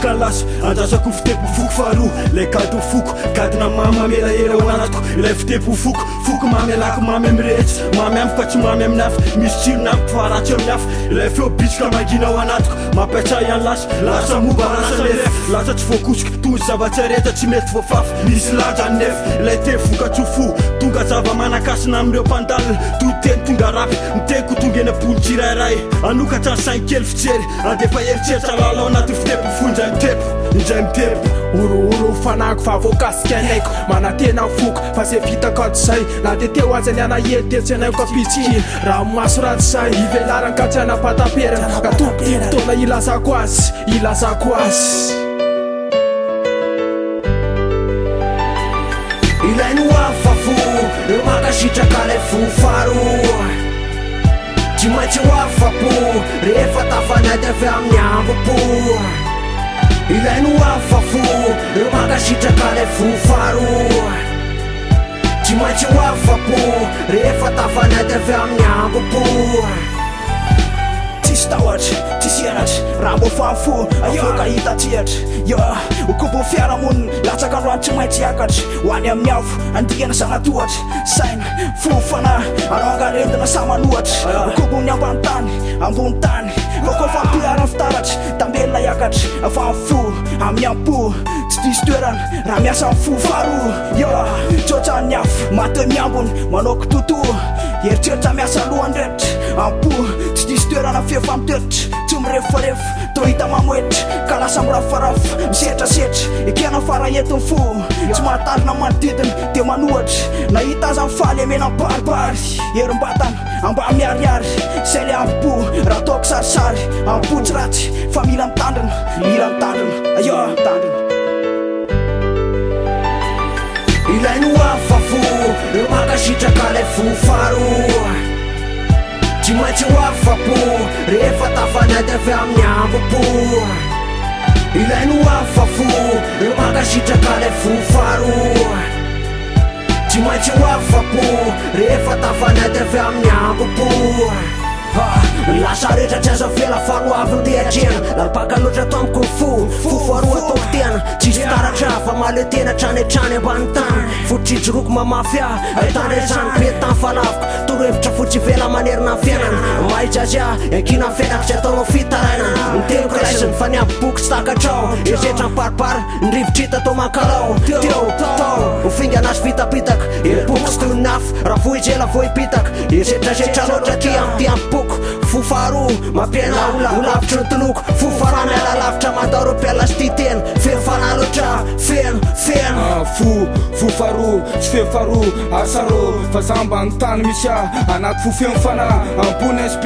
kalasy andrasako fitepo foko faharoa lay gâteau foko gadina mamy mamela era ho anatiko ilay fitepo foko foko mamy alako mamy amirehetra mamy amiko fa tsy mamy amin'ny hafa misy tsirona amiko fa ratsy amin'ny hafa ilay feo bitrika mangina ao anatiko mampiatra ihany lasa moba lasa lefa lasa tsy voakosika toy zava-tsarehetra tsy mety voafafa misy lanja nefa ilay te voka-tsofo tonga zava-manakasina amin'ireo mpandalina toy teny tonga rapy miteko tonga eny ambony tsirairay anokatra ny sainy kely fijery andefa heritreritra lalao anaty fitepo fo indray mitepo oro fanako fa voakasika anaiko manatena foko fa zay vitako ato zay na de teo azy any anahely de tsy anaiko kapitsiny raha maso ratsy zay ivelaran ka tsy anapataperana ka tompotiny fotoana ilazako azy ilainy ho afafo eo makasitraka lay fofaroa tsy maintsy ho afapo rehefa tafanady avy amin'ny ambopo ilainy ho afafo eo makasitraka lay fofaroa tsy maintsy ho afapo rehefa tafanady avy amin'ny ambopo tsisy tahotra tsisy hianatra raha mbô fahafo avoaka hita triatra okobo fiaramonina latsaka androany tsy maintsy hiakatra ho any amin'ny avo andikana sanatohatra saina fofana anao angarentina samanohatra okobony ambany tany ambony tany koko fampiarany fitaratra tambelona hiakatra fahafo amin'ny ampo tsy diso toerana raha miasa amin'ny fofaroa tsotrany afo maty miambony manoko totoa heritreritra miasa lohany rehetra ampo tsy diso toerana fefa mitoetra tsy mirefarefa to hita mamoetra ka lasa mirafarafa misetrasetra ekena fara entiny fo tsy mahatarina manodidina de manohatra nahita aza mifaly amena baribary herim-batana amba miariary zay le ampo raha taoko sarisary ampo tsy ratsy fa mila mitandrina ilainy ho afafo eo makasitraka lay fofaroa tsy maintsy ho afapo rehefa tafanady avy amin'ny ambopo ilainy ho afafo eo makasitraka lay fofaroa tsy maintsy ho afapo rehefa tafanady avy amin'ny ambopo lasa rehetra tsy aza fela faroaviny teatrena lalipaka loatra to amiko fofaroa ataoko tena tsisy taratra fa maleo tena tranetrany ambany tany fotritsoroko mamafy ahitana rezany petany falaviko torohevitra fotsy vela manerina fiainana mahitrazy ankina felako tsy ataonao fitarainana miteniko laisiny fa ny amboboky tsy takatrao ezetra miparipary ndrivotrita to mankalao teo ofinga anazy vitapitaka elboky sy toy ny afo raha vohijela vohipitaka ezetrazetra loatra ty amty amboboky fofaroa mampiaina olavitra ny toloko fofarana alalavitra mandaro mpiala sy ty tena feno fanaloatra feno fofaroa tsy fefaroa asarô fa zambany tany misy anaty fofeno fana ambony sp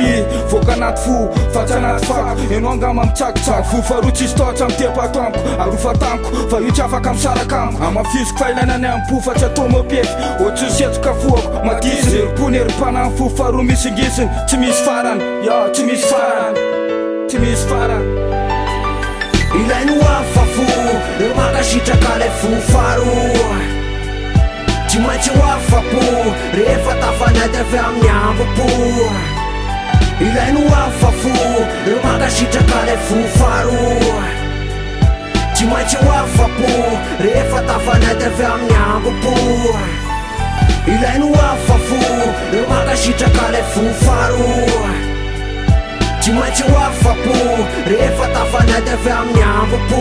voaka anaty fo fa tsy anaty fako eno angama mitsakitsako fofaroa tsisy toatra amitepato amiko arofa tamiko fa io tsy afaka misaraka amiko amafisiko fa ilainany ampo fa tsy atao mapiefy ohatsy setoka foako madizy erim-pony erim-pana fofaroa misy ngisiny tsy misy farany tsy misy farany ilainy ho afafo eo makasitraka lay fofaroa tsy maintsy ho afapo rehefa tafanady avy amin'ny ambopo ilainy ho afafo eo makasitraka lay fofaroa tsy maintsy ho afapo rehefa tafanady avy amin'ny ambopo ilainy ho afafo eo makasitraka lay fofaroa tsy maintsy ho afapo rehefa tafanady avy amin'ny ambopo